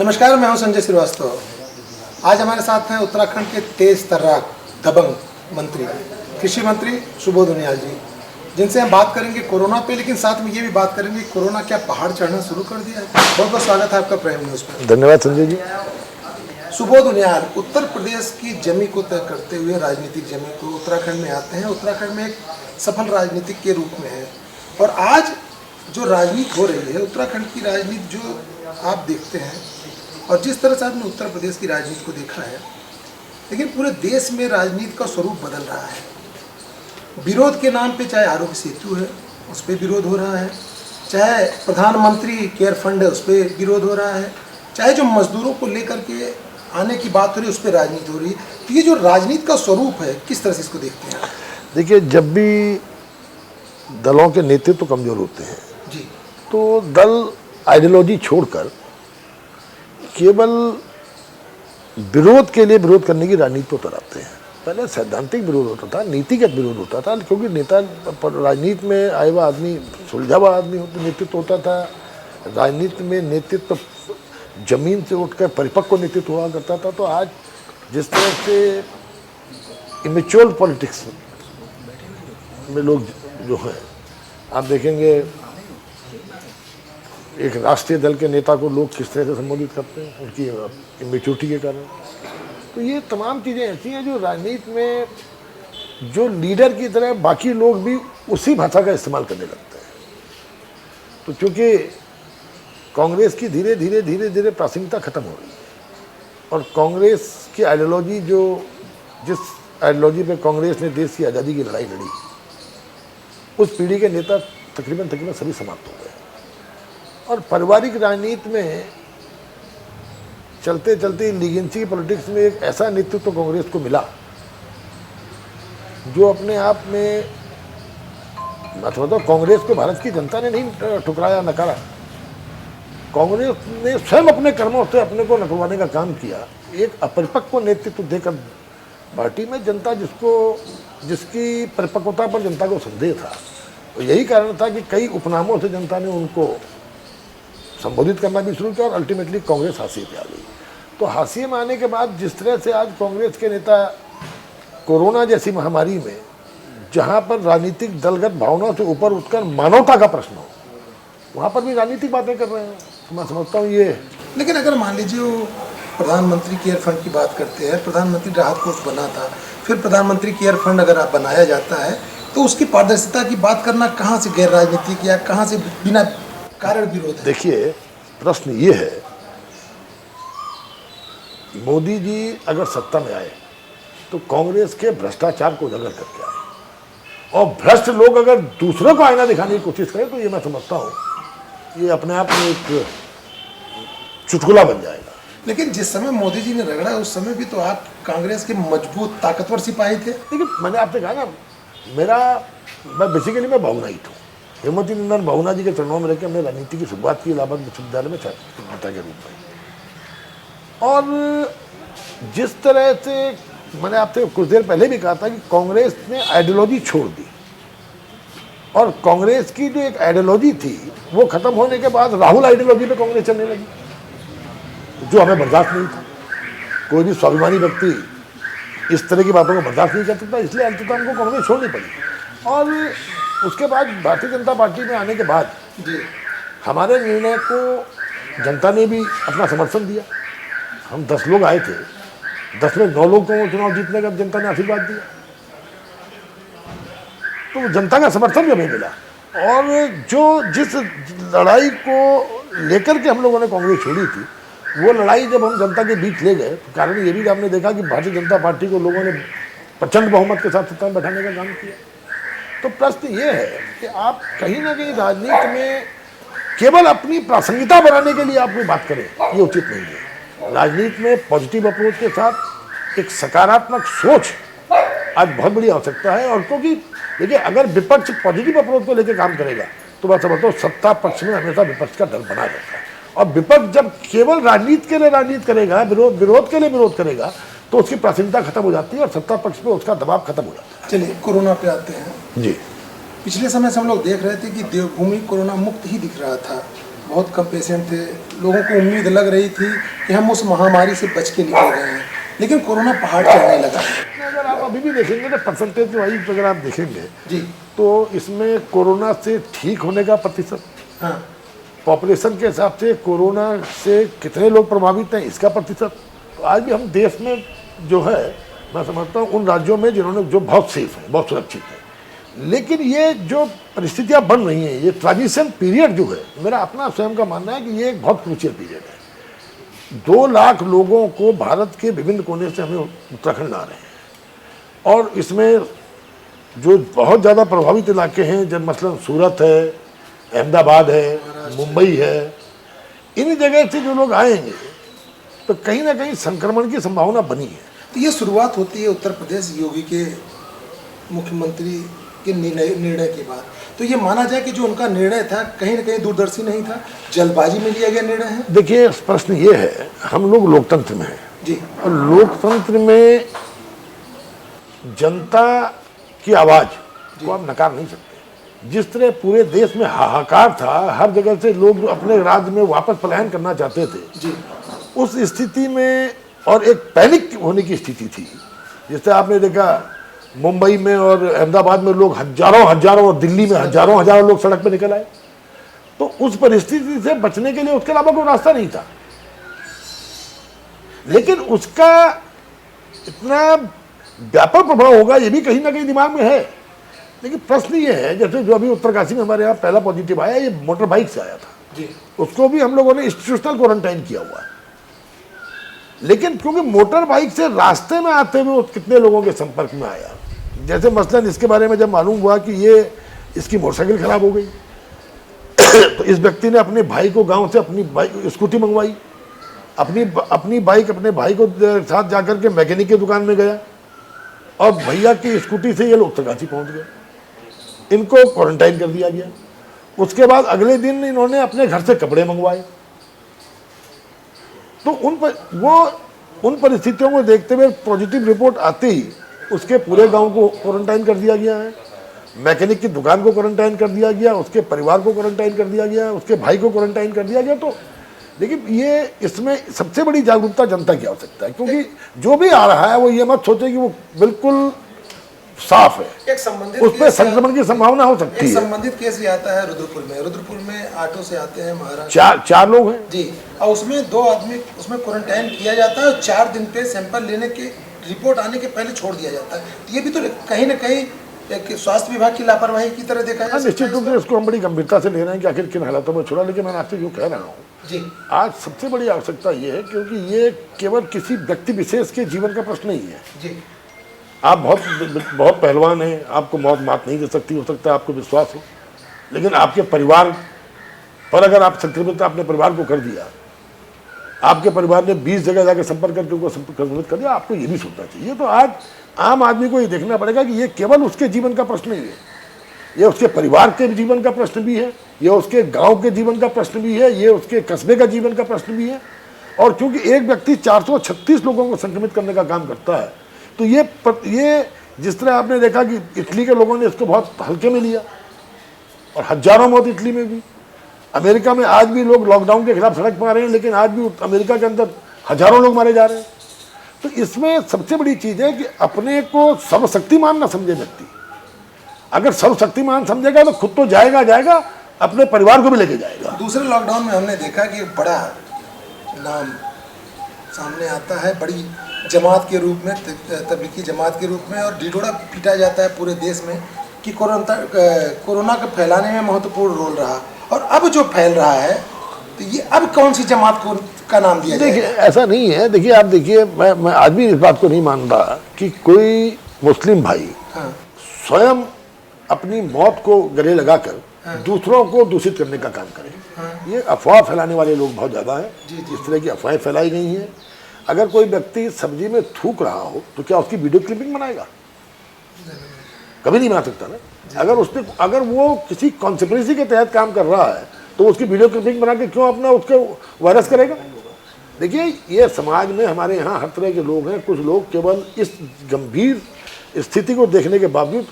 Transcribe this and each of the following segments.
नमस्कार, मैं हूं संजय श्रीवास्तव। आज हमारे साथ हैं उत्तराखंड के तेज तर्राक दबंग मंत्री, कृषि मंत्री सुबोध उनियाल जी, जिनसे हम बात करेंगे कोरोना पे, लेकिन साथ में ये भी बात करेंगे कोरोना क्या पहाड़ चढ़ना शुरू कर दिया है। बहुत बहुत स्वागत है आपका प्राइम न्यूज़ पर। धन्यवाद संजय जी। सुबोध उनियाल उत्तर प्रदेश की जमी को तय करते हुए राजनीतिक जमी को उत्तराखंड में आते हैं। उत्तराखंड में एक सफल राजनीतिक के रूप में है, और आज जो राजनीति हो रही है, उत्तराखंड की राजनीति जो आप देखते हैं और जिस तरह से आपने उत्तर प्रदेश की राजनीति को देखा है, लेकिन पूरे देश में राजनीति का स्वरूप बदल रहा है। विरोध के नाम पे चाहे आरोग्य सेतु है उस पर विरोध हो रहा है, चाहे प्रधानमंत्री केयर फंड है उस पर विरोध हो रहा है, चाहे जो मजदूरों को लेकर के आने की बात हो रही है उस पर राजनीति हो रही है। तो ये जो राजनीति का स्वरूप है, किस तरह से इसको देखते हैं? देखिए, जब भी दलों के नेतृत्व तो कमजोर होते हैं जी, तो दल आइडियोलॉजी छोड़कर केवल विरोध के लिए विरोध करने की राजनीति को उतर आते हैं। पहले सैद्धांतिक विरोध होता था, नीतिगत विरोध होता था, क्योंकि नेता राजनीति में आया हुआ आदमी, सुलझा हुआ आदमी नेतृत्व होता था। राजनीति में नेतृत्व जमीन से उठकर परिपक्व नेतृत्व हुआ करता था। तो आज जिस तरह से इमेच्योर पॉलिटिक्स में लोग जो हैं, आप देखेंगे एक राष्ट्रीय दल के नेता को लोग किस तरह से संबोधित करते हैं उनकी इमेच्योरिटी के कारण। तो ये तमाम चीज़ें ऐसी हैं जो राजनीति में जो लीडर की तरह बाकी लोग भी उसी भाषा का इस्तेमाल करने लगते हैं। तो चूँकि कांग्रेस की धीरे धीरे प्रासंगिकता खत्म हो रही है, और कांग्रेस की आइडियोलॉजी जिस आइडियोलॉजी पे कांग्रेस ने देश की आज़ादी की लड़ाई लड़ी, उस पीढ़ी के नेता तकरीबन सभी समाप्त हो गए। और पारिवारिक राजनीति में चलते चलते लीगेंसी पॉलिटिक्स में एक ऐसा नेतृत्व कांग्रेस को मिला जो अपने आप में, मतलब कांग्रेस को भारत की जनता ने नहीं ठुकराया, नकारा। कांग्रेस ने स्वयं अपने कर्मों से अपने को नकलवाने का काम किया। एक अपरिपक्व नेतृत्व देकर पार्टी में जनता जिसकी परिपक्वता पर जनता को संदेह था, तो यही कारण था कि कई उपनामों से जनता ने उनको संबोधित करना भी शुरू किया, और अल्टीमेटली कांग्रेस हाशिए पे आ गई। तो हाशिए में आने के बाद जिस तरह से आज कांग्रेस के नेता कोरोना जैसी महामारी में, जहां पर राजनीतिक दलगत भावनाओं से ऊपर उठकर मानवता का प्रश्न हो, वहां पर भी राजनीतिक बातें कर रहे हैं। तो मैं समझता हूँ ये। लेकिन अगर मान लीजिए वो प्रधानमंत्री केयर फंड की बात करते हैं, प्रधानमंत्री राहत कोष बना था, फिर प्रधानमंत्री केयर फंड अगर आप बनाया जाता है तो उसकी पारदर्शिता की बात करना कहाँ से गैर राजनीतिक या कहाँ से बिना कारण विरोध है? देखिए, प्रश्न ये है, मोदी जी अगर सत्ता में आए तो कांग्रेस के भ्रष्टाचार को उजागर करके आए, और भ्रष्ट लोग अगर दूसरों को आईना दिखाने की कोशिश करें तो ये मैं समझता हूँ ये अपने आप में एक चुटकुला बन जाएगा। लेकिन जिस समय मोदी जी ने रगड़ा, उस समय भी तो आप कांग्रेस के मजबूत ताकतवर सिपाही थे। लेकिन मैंने आपसे कहा ना, मैं बेसिकली मैं बहुनाइट हूँ। हेमवती नंदन बहुना जी के चरणों में रहकर हमने राजनीति की शुरुआत की इलाहाबाद विश्वविद्यालय में छात्र के रूप में। और जिस तरह से मैंने आपसे कुछ देर पहले भी कहा था कि कांग्रेस ने आइडियोलॉजी छोड़ दी, और कांग्रेस की जो एक आइडियोलॉजी थी वो खत्म होने के बाद राहुल आइडियोलॉजी पे कांग्रेस चलने लगी, जो हमें बर्दाश्त नहीं था। कोई भी स्वाभिमानी व्यक्ति इस तरह की बातों को बर्दाश्त नहीं कर सकता, इसलिए अंततः हमको कांग्रेस छोड़नी पड़ी। और उसके बाद भारतीय जनता पार्टी में आने के बाद हमारे निर्णय को जनता ने भी अपना समर्थन दिया। हम 10 लोग आए थे, 10 में 9 लोग को चुनाव जीतने का जनता ने आशीर्वाद दिया, तो जनता का समर्थन भी हमें मिला। और जिस लड़ाई को लेकर के हम लोगों ने कांग्रेस छोड़ी थी, वो लड़ाई जब हम जनता के बीच ले गए, तो कारण ये भी हमने देखा कि भारतीय जनता पार्टी को लोगों ने प्रचंड बहुमत के साथ सत्ता में बैठाने का काम किया। तो प्रश्न ये है कि आप कहीं ना कहीं राजनीति में केवल अपनी प्रासंगिकता बनाने के लिए आप कोई बात करें, ये उचित नहीं है। राजनीति में पॉजिटिव अप्रोच के साथ एक सकारात्मक सोच आज बहुत बड़ी आवश्यकता है। और क्योंकि देखिए, अगर विपक्ष पॉजिटिव अप्रोच को लेकर काम करेगा तो मैं समझता हूँ सत्ता पक्ष में हमेशा विपक्ष का दल बना रहता है। और विपक्ष जब केवल राजनीति के लिए राजनीति करेगा, विरोध के लिए विरोध करेगा, तो उसकी प्राथमिकता खत्म हो जाती है और सत्ता पक्ष पे उसका दबाव खत्म हो जाता है। चलिए कोरोना पे आते हैं जी। पिछले समय से हम लोग देख रहे थे कि देवभूमि कोरोना मुक्त ही दिख रहा था, बहुत कम पेशेंट थे, लोगों को उम्मीद लग रही थी कि हम उस महामारी से बच के निकल गए हैं, लेकिन कोरोना पहाड़ चढ़ने लगा। अगर आप अभी भी देखेंगे तो परसेंटेज वाइज अगर आप देखेंगे जी तो इसमें कोरोना से ठीक होने का प्रतिशत, हाँ पॉपुलेशन के हिसाब से कोरोना से कितने लोग प्रभावित हैं इसका प्रतिशत, तो आज भी हम देश में जो है मैं समझता हूँ उन राज्यों में जिन्होंने जो बहुत सेफ है, बहुत सुरक्षित है। लेकिन ये जो परिस्थितियाँ बन रही हैं, ये ट्रांजिशन पीरियड जो है, मेरा अपना स्वयं का मानना है कि ये एक बहुत क्रूशियल पीरियड है। 2 लाख लोगों को भारत के विभिन्न कोने से हमें उत्तराखंड ला रहे हैं, और इसमें जो बहुत ज़्यादा प्रभावित इलाके हैं, जब मसलन सूरत है, अहमदाबाद है, मुंबई है, इन जगह से जो लोग आएंगे तो कहीं ना कहीं संक्रमण की संभावना बनी है। तो ये शुरुआत होती है उत्तर प्रदेश योगी के मुख्यमंत्री के निर्णय के बाद। तो ये माना जाए कि जो उनका निर्णय था कहीं ना कहीं दूरदर्शी नहीं था, जल्दबाजी में लिया गया निर्णय है। देखिए प्रश्न ये है, हम लोग लोकतंत्र में हैं जी, और लोकतंत्र में जनता की आवाज़ को आप नकार नहीं सकते। जिस तरह पूरे देश में हाहाकार था, हर जगह से लोग अपने राज्य में वापस पलायन करना चाहते थे जी, उस स्थिति में, और एक पैनिक होने की स्थिति थी। जैसे आपने देखा मुंबई में और अहमदाबाद में लोग हजारों और दिल्ली में हजारों लोग सड़क पर निकल आए। तो उस परिस्थिति से बचने के लिए उसके अलावा कोई रास्ता नहीं था, लेकिन उसका इतना व्यापक प्रभाव होगा ये भी कहीं ना कहीं दिमाग में है। लेकिन प्रश्न ये है, जैसे जो अभी उत्तरकाशी में हमारे यहाँ पहला पॉजिटिव आया, ये मोटर बाइक से आया था जी, उसको भी हम लोगों ने इंस्टीट्यूशनल क्वारंटाइन किया हुआ है। लेकिन क्योंकि मोटर बाइक से रास्ते में आते हुए वो कितने लोगों के संपर्क में आया, जैसे मसलन इसके बारे में जब मालूम हुआ कि ये इसकी मोटरसाइकिल खराब हो गई तो इस व्यक्ति ने अपने भाई को गांव से अपनी बाइक स्कूटी मंगवाई, अपनी बाइक अपने भाई को साथ जाकर के मैकेनिक की दुकान में गया और भैया की स्कूटी से ये लोग उत्तरकाशी पहुंच गए। इनको क्वारंटाइन कर दिया गया। उसके बाद अगले दिन इन्होंने अपने घर से कपड़े मंगवाए। तो उन परिस्थितियों को देखते हुए पॉजिटिव रिपोर्ट आते ही उसके पूरे गांव को क्वारंटाइन कर दिया गया है, मैकेनिक की दुकान को क्वारंटाइन कर दिया गया, उसके परिवार को क्वारंटाइन कर दिया गया, उसके भाई को क्वारंटाइन कर दिया गया। तो लेकिन ये इसमें सबसे बड़ी जागरूकता जनता की आवश्यकता है, क्योंकि जो भी आ रहा है वो ये मत सोचे कि वो बिल्कुल साफ है, एक संबंधित उस पर संक्रमण की संभावना हो सकती है। संबंधित केस ये आता है रुद्रपुर में ऑटो से आते हैं महाराष्ट्र, चार लोग हैं जी, और उसमें 2 आदमी उसमें क्वारंटाइन किया जाता है और 4 दिन पे सैंपल लेने के रिपोर्ट आने के पहले छोड़ दिया जाता है। तो ये भी तो कहीं ना कहीं एक स्वास्थ्य विभाग की लापरवाही की तरह देखा जाए। निश्चित रूप से इसको हम बड़ी गंभीरता से ले रहे हैं कि आखिर किन हालातों में छोड़ा। लेकिन मैं आपसे जो कह रहा हूँ जी, आज सबसे बड़ी आवश्यकता ये है, क्योंकि ये केवल किसी व्यक्ति विशेष के जीवन का प्रश्न नहीं है। जी, आप बहुत पहलवान हैं, आपको मौत मात नहीं दे सकती, हो सकता है आपको विश्वास हो, लेकिन आपके परिवार पर अगर आप संक्रमित अपने परिवार को कर दिया, आपके परिवार ने 20 जगह जाकर संपर्क करके उनको संक्रमित कर दिया, आपको ये भी सोचना चाहिए। तो आज आम आदमी को ये देखना पड़ेगा कि ये केवल उसके जीवन का प्रश्न नहीं है, ये उसके परिवार के जीवन का प्रश्न भी है, ये उसके गांव के जीवन का प्रश्न भी है, ये उसके कस्बे का जीवन का प्रश्न भी है। और क्योंकि एक व्यक्ति 436 लोगों को संक्रमित करने का काम करता है, तो ये जिस तरह आपने देखा कि इटली के लोगों ने इसको बहुत हल्के में लिया और हजारों मौत इटली में भी। अमेरिका में आज भी लोग लॉकडाउन के खिलाफ सड़क पर आ रहे हैं, लेकिन आज भी अमेरिका के अंदर हजारों लोग मारे जा रहे हैं। तो इसमें सबसे बड़ी चीज़ है कि अपने को सर्वशक्तिमान ना समझे व्यक्ति। अगर सर्वशक्तिमान समझेगा तो खुद तो जाएगा, अपने परिवार को भी लेके जाएगा। दूसरे लॉकडाउन में हमने देखा कि बड़ा नाम सामने आता है, बड़ी जमात के रूप में, तबलीगी जमात के रूप में, और ढिढोरा पीटा जाता है पूरे देश में कि कोरोना को फैलाने में महत्वपूर्ण रोल रहा। और अब जो फैल रहा है तो ये अब कौन सी जमात का नाम दिया जाए? देखिए ऐसा नहीं है। देखिए आप देखिए, मैं आज भी इस बात को नहीं मान रहा कि कोई मुस्लिम भाई स्वयं अपनी मौत को गले लगाकर दूसरों को दूषित करने का काम करे। ये अफवाह फैलाने वाले लोग बहुत ज़्यादा हैं। इस तरह की अफवाहें फैलाई गई हैं। अगर कोई व्यक्ति सब्जी में थूक रहा हो तो क्या उसकी वीडियो क्लिपिंग बनाएगा? कभी नहीं बना सकता ना। अगर वो किसी कॉन्स्पिरेसी के तहत काम कर रहा है तो उसकी वीडियो क्लिपिंग बना के क्यों अपना उसको वायरस करेगा? देखिए ये समाज में हमारे यहाँ हर तरह के लोग हैं। कुछ लोग केवल इस गंभीर स्थिति को देखने के बावजूद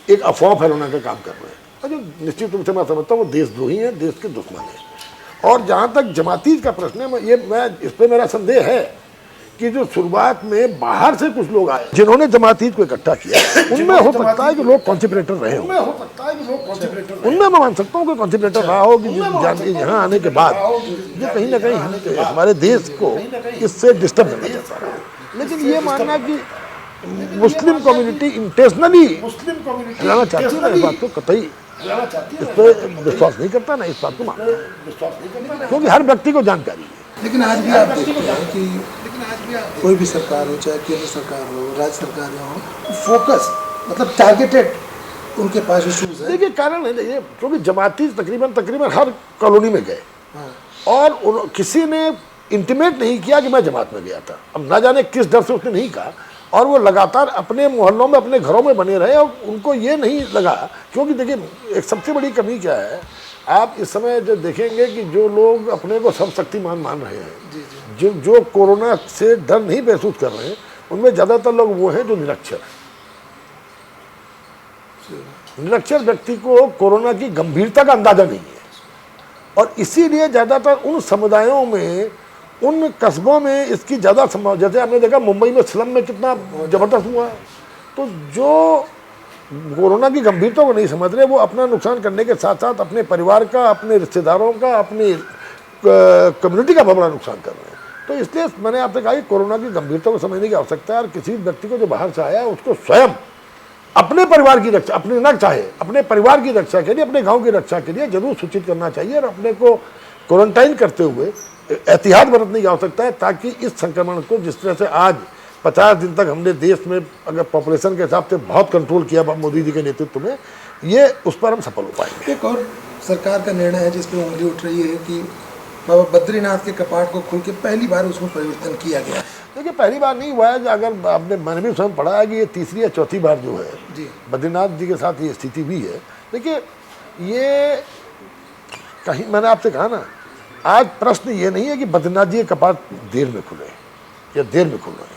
एक अफवाह फैलाने का काम कर रहे हैं, और जो निश्चित रूप से मैं समझता हूँ वो देशद्रोही हैं, देश के दुश्मन हैं। और जहाँ तक जमातीज का प्रश्न है, मैं इस पर मेरा संदेह है कि जो शुरुआत में बाहर से कुछ लोग आए जिन्होंने जमातीज को इकट्ठा किया, उनमें हो सकता है कि लोग कॉन्सेंट्रेटर रहे हों, उनमें मैं मान सकता हूँ कि कॉन्सेंट्रेटर रहा हो कि यहाँ आने के बाद ये कहीं ना कहीं हमारे देश को इससे डिस्टर्ब करना चाहता है। लेकिन ये मानना कि मुस्लिम कम्युनिटी इंटेंशनली हिलाना चाहती है, मैं इस बात को कतई इस पर विश्वास नहीं करता, ना इस बात को मानता है, क्योंकि हर व्यक्ति को जानकारी है। लेकिन आज भी आप देखते हैं कि कोई भी सरकार हो, चाहे केंद्र सरकार हो, राज्य सरकार हो, फोकस मतलब टारगेटेड उनके पास इशूज है। देखिए कारण है ये, क्योंकि जमाती तकरीबन हर कॉलोनी में गए और किसी ने इंटीमेट नहीं किया कि मैं जमात में गया था। अब ना जाने किस डर से उसने नहीं कहा, और वो लगातार अपने मोहल्लों में अपने घरों में बने रहे और उनको ये नहीं लगा। क्योंकि देखिए एक सबसे बड़ी कमी क्या है, आप इस समय जो देखेंगे कि जो लोग अपने को सब शक्तिमान मान रहे हैं, जो कोरोना से डर नहीं महसूस कर रहे हैं, उनमें ज़्यादातर लोग वो हैं जो निरक्षर हैं। निरक्षर व्यक्ति को कोरोना की गंभीरता का अंदाजा नहीं है, और इसीलिए ज़्यादातर उन समुदायों में, उन कस्बों में इसकी ज़्यादा संभावना। जैसे आपने देखा मुंबई में स्लम में कितना ज़बरदस्त हुआ है। तो जो कोरोना की गंभीरता को नहीं समझ रहे, वो अपना नुकसान करने के साथ साथ अपने परिवार का, अपने रिश्तेदारों का, अपनी कम्युनिटी का बड़ा नुकसान कर रहे हैं। तो इसलिए मैंने आपसे कहा कि कोरोना की गंभीरता को समझने की आवश्यकता है, और किसी व्यक्ति को जो बाहर से आया है उसको स्वयं अपने परिवार की रक्षा, अपने न चाहे अपने परिवार की रक्षा के लिए, अपने गाँव की रक्षा के लिए जरूर सूचित करना चाहिए, और अपने को क्वारंटाइन करते हुए एहतियात बरतने की आवश्यकता है, ताकि इस संक्रमण को, जिस तरह से आज 50 दिन तक हमने देश में अगर पॉपुलेशन के हिसाब से बहुत कंट्रोल किया मोदी जी के नेतृत्व में, ये उस पर हम सफल हो पाएंगे। एक और सरकार का निर्णय है जिस पर उंगली उठ रही है कि बाबा बद्रीनाथ के कपाट को खोल के पहली बार उसमें परिवर्तन किया गया। देखिए पहली बार नहीं हुआ है, अगर आपने मैंने भी स्वयं पढ़ा है कि ये तीसरी या चौथी बार जो है जी बद्रीनाथ जी के साथ ये स्थिति हुई है। देखिए ये कहीं मैंने आपसे कहा ना, आज प्रश्न ये नहीं है कि बद्रीनाथ जी के कपाट देर में खुले या देर में खुल रहे हैं,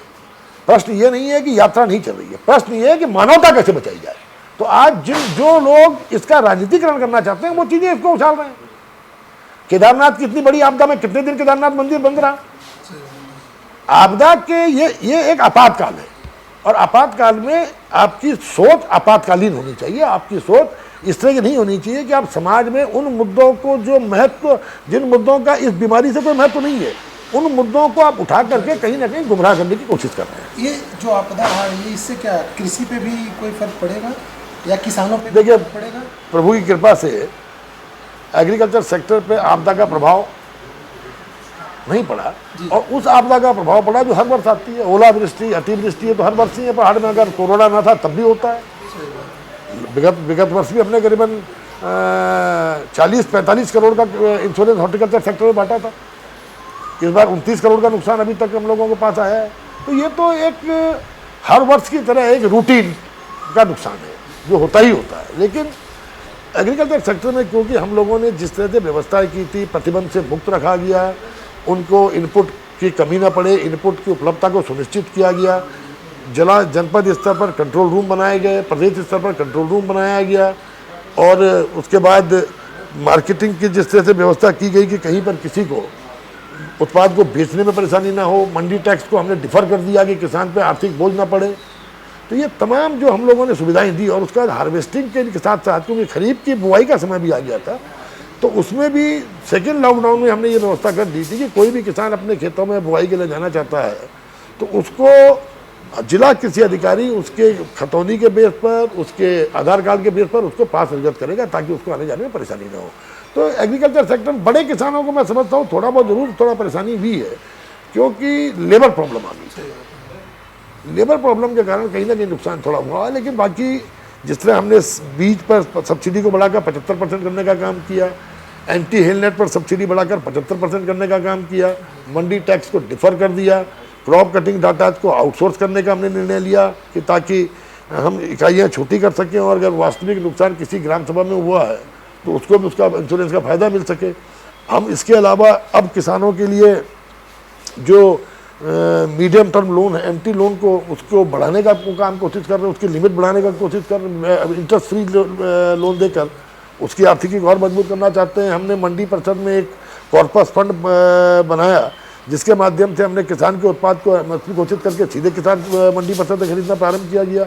प्रश्न ये नहीं है कि यात्रा नहीं चल रही है, प्रश्न ये है कि मानवता कैसे बचाई जाए। तो आज जो लोग इसका राजनीतिकरण करना चाहते हैं वो चीजें इसको उछाल रहे हैं। केदारनाथ की इतनी बड़ी आपदा में कितने दिन केदारनाथ मंदिर बंद रहा। आपदा के ये एक आपातकाल है, और आपातकाल में आपकी सोच आपातकालीन होनी चाहिए। आपकी सोच इस तरह की नहीं होनी चाहिए कि आप समाज में उन मुद्दों को, जो महत्व, जिन मुद्दों का इस बीमारी से कोई महत्व नहीं है, उन मुद्दों को आप उठा करके कहीं ना कहीं गुमराह करने की कोशिश कर रहे हैं। ये जो आपदा आ रही है, इससे क्या कृषि पे भी कोई फर्क पड़ेगा या किसानों पे देखिए फर्क पड़ेगा? प्रभु की कृपा से एग्रीकल्चर सेक्टर पे आपदा का प्रभाव नहीं पड़ा, और उस आपदा का प्रभाव पड़ा जो हर वर्ष आती है। ओलावृष्टि, अतिवृष्टि है तो हर वर्ष ही है पहाड़ में। अगर कोरोना ना था तब भी होता है। विगत वर्ष भी हमने करीबन 40-45 करोड़ का इंश्योरेंस हॉर्टिकल्चर सेक्टर में बांटा था। इस बार 29 करोड़ का नुकसान अभी तक हम लोगों के पास आया है। तो ये तो एक हर वर्ष की तरह एक रूटीन का नुकसान है जो होता ही होता है। लेकिन एग्रीकल्चर सेक्टर में क्योंकि हम लोगों ने जिस तरह से व्यवस्था की थी, प्रतिबंध से मुक्त रखा गया, उनको इनपुट की कमी ना पड़े, इनपुट की उपलब्धता को सुनिश्चित किया गया, जनपद स्तर पर कंट्रोल रूम बनाए गए, प्रदेश स्तर पर कंट्रोल रूम बनाया गया, और उसके बाद मार्केटिंग की जिस तरह से व्यवस्था की गई कि कहीं पर किसी को उत्पाद को बेचने में परेशानी ना हो, मंडी टैक्स को हमने डिफर कर दिया कि किसान पे आर्थिक बोझ ना पड़े। तो ये तमाम जो हम लोगों ने सुविधाएं दी, और उसका हार्वेस्टिंग के साथ साथ क्योंकि खरीफ की बुआई का समय भी आ गया था, तो उसमें भी सेकेंड लॉकडाउन में हमने ये व्यवस्था कर दी थी कि कोई भी किसान अपने खेतों में बुआई के लिए जाना चाहता है तो उसको जिला कृषि अधिकारी उसके खतौनी के बेस पर, उसके आधार कार्ड के बेस पर उसको पास निर्गत करेगा, ताकि उसको आने जाने में परेशानी ना हो। तो एग्रीकल्चर सेक्टर में बड़े किसानों को मैं समझता हूँ थोड़ा बहुत जरूर थोड़ा परेशानी हुई है, क्योंकि लेबर प्रॉब्लम आ गई। लेबर प्रॉब्लम के कारण कहीं ना कहीं नुकसान थोड़ा हुआ है। लेकिन बाकी जिस तरह हमने बीज पर सब्सिडी को बढ़ाकर 75% करने का काम किया, एंटी हेल नेट पर सब्सिडी बढ़ाकर 75% करने का काम किया, मंडी टैक्स को डिफर कर दिया, क्रॉप कटिंग डाटा को आउटसोर्स करने का हमने निर्णय लिया कि ताकि हम इकाइयाँ छोटी कर सकें, और अगर वास्तविक नुकसान किसी ग्राम सभा में हुआ है तो उसको भी उसका इंश्योरेंस का फ़ायदा मिल सके। हम इसके अलावा अब किसानों के लिए जो मीडियम टर्म लोन है, एमटी लोन को, उसको बढ़ाने का काम कोशिश कर रहे हैं, उसकी लिमिट बढ़ाने का कोशिश कर रहे हैं, इंटरेस्ट फ्री लोन देकर उसकी आर्थिकी को और मजबूत करना चाहते हैं। हमने मंडी परिषद में एक कॉर्पस फंड बनाया, जिसके माध्यम से हमने किसान के उत्पाद को एमएसपी घोषित करके सीधे किसान मंडी पर से खरीदना प्रारंभ किया गया।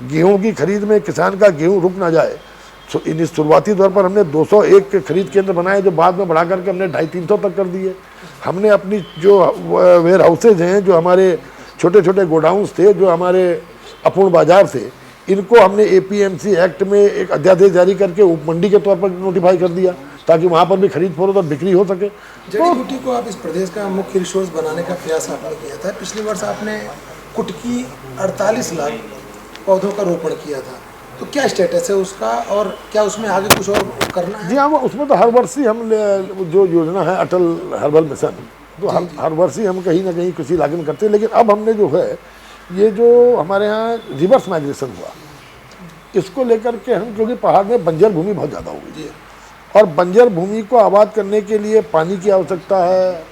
गेहूं की खरीद में किसान का गेहूं रुक ना जाए, इन शुरुआती तौर पर हमने 201 खरीद केंद्र बनाए, जो बाद में बढ़ा करके हमने 250-300 तक कर दिए। हमने अपनी जो वेयर हाउसेज हैं, जो हमारे छोटे छोटे गोडाउंस थे, जो हमारे अपूर्ण बाजार थे, इनको हमने एपीएमसी एक्ट में एक अध्यादेश जारी करके उप मंडी के तौर पर नोटिफाई कर दिया, ताकि वहाँ पर भी खरीद फरोख्त और बिक्री हो सके। जड़ी बूटी को आप इस प्रदेश का मुख्य रिसोर्स बनाने का प्रयास आपने किया था। पिछले वर्ष आपने कुटकी 48 लाख पौधों का रोपण किया था, तो क्या स्टेटस है उसका, और क्या उसमें आगे कुछ और करना है? जी हाँ, उसमें तो हर वर्ष ही हम जो योजना है अटल हर्बल मिशन, तो हर वर्ष ही हम कहीं ना कहीं किसी इलाके में करते हैं। लेकिन अब हमने जो है ये जो हमारे यहाँ रिवर्स माइग्रेशन हुआ, इसको लेकर के हम, क्योंकि पहाड़ में बंजर भूमि बहुत ज़्यादा हो गई और बंजर भूमि को आबाद करने के लिए पानी की आवश्यकता है,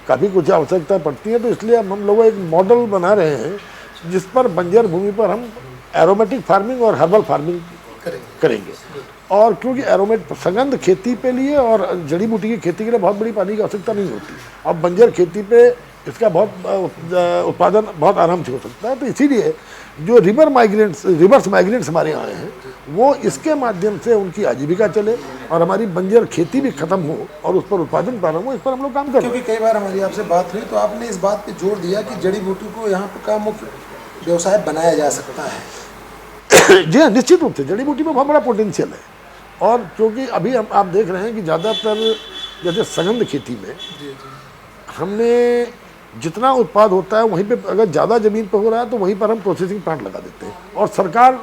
काफ़ी कुछ आवश्यकता पड़ती है, तो इसलिए हम लोग एक मॉडल बना रहे हैं जिस पर बंजर भूमि पर हम एरोमेटिक फार्मिंग और हर्बल फार्मिंग करेंगे। और क्योंकि एरोमेट सघन खेती पे लिए और जड़ी बूटी की खेती के लिए बहुत बड़ी पानी की आवश्यकता नहीं होती, और बंजर खेती पे इसका बहुत उत्पादन बहुत आराम से हो सकता है। तो इसीलिए जो रिवर्स माइग्रेंट्स हमारे यहाँ हैं, वो इसके माध्यम से उनकी आजीविका चले और हमारी बंजर खेती भी खत्म हो और उस पर उत्पादन प्रारंभ हो, इस पर हम लोग काम कर रहे हैं। क्योंकि कई बार हमारी आपसे बात हुई तो आपने इस बात पे जोर दिया कि जड़ी बूटी को यहाँ का मुख्य व्यवसाय बनाया जा सकता है। जी हाँ, निश्चित रूप से जड़ी बूटी में बहुत बड़ा पोटेंशियल है। और क्योंकि अभी आप देख रहे हैं कि ज़्यादातर जैसे सघन खेती में हमने जितना उत्पाद होता है वहीं पे, अगर ज़्यादा ज़मीन पर हो रहा है तो वहीं पर हम प्रोसेसिंग प्लांट लगा देते हैं, और सरकार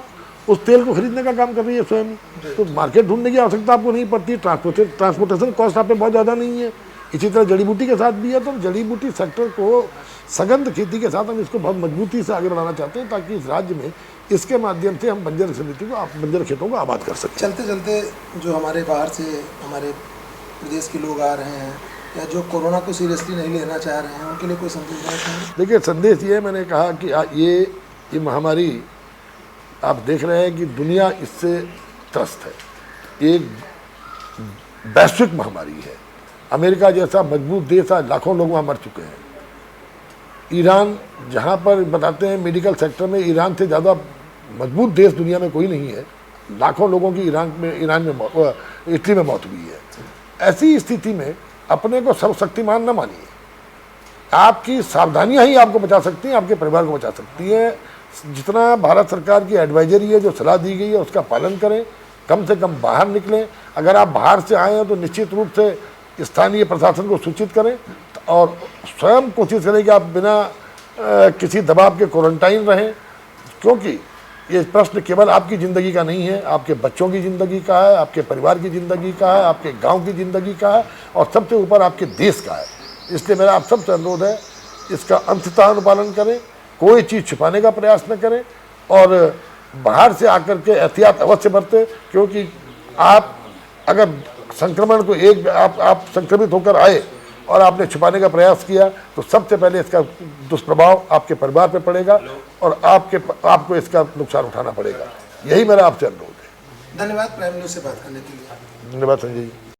उस तेल को खरीदने का काम कर रही है स्वयं, तो मार्केट ढूंढने की आवश्यकता आपको नहीं पड़ती। ट्रांसपोर्टेशन कॉस्ट आप पे बहुत ज़्यादा नहीं है। इसी तरह जड़ी बूटी के साथ भी है, तो जड़ी बूटी सेक्टर को सघन खेती के साथ हम इसको बहुत मजबूती से आगे बढ़ाना चाहते हैं, ताकि इस राज्य में इसके माध्यम से हम बंजर समिति को, बंजर खेतों को आबाद कर सकें। चलते चलते जो हमारे बाहर से हमारे प्रदेश के लोग आ रहे हैं या जो कोरोना को सीरियसली नहीं लेना चाह रहे हैं, उनके लिए कोई संदेश है? देखिए, संदेश ये मैंने कहा कि ये महामारी आप देख रहे हैं कि दुनिया इससे त्रस्त है। एक वैश्विक महामारी है। अमेरिका जैसा मजबूत देश, आज लाखों लोग वहाँ मर चुके हैं। ईरान, जहाँ पर बताते हैं मेडिकल सेक्टर में ईरान से ज़्यादा मजबूत देश दुनिया में कोई नहीं है, लाखों लोगों की इटली में मौत हुई है। ऐसी स्थिति में अपने को सर्वशक्तिमान न मानिए। आपकी सावधानियां ही आपको बचा सकती हैं, आपके परिवार को बचा सकती हैं। जितना भारत सरकार की एडवाइजरी है, जो सलाह दी गई है, उसका पालन करें, कम से कम बाहर निकलें। अगर आप बाहर से आए हैं तो निश्चित रूप से स्थानीय प्रशासन को सूचित करें और स्वयं कोशिश करें कि आप बिना किसी दबाव के क्वारंटाइन रहें, क्योंकि ये प्रश्न केवल आपकी ज़िंदगी का नहीं है, आपके बच्चों की ज़िंदगी का है, आपके परिवार की ज़िंदगी का है, आपके गांव की ज़िंदगी का है, और सबसे ऊपर आपके देश का है। इसलिए मेरा आप सबसे अनुरोध है, इसका अंततः अनुपालन करें, कोई चीज़ छिपाने का प्रयास न करें, और बाहर से आकर के एहतियात अवश्य बरतें, क्योंकि आप अगर संक्रमण को आप संक्रमित होकर आए और आपने छुपाने का प्रयास किया, तो सबसे पहले इसका दुष्प्रभाव आपके परिवार पर पड़ेगा और आपको इसका नुकसान उठाना पड़ेगा। यही मेरा आपसे अनुरोध है। धन्यवाद प्राइम न्यूज़ से बात करने के लिए। धन्यवाद संजय जी।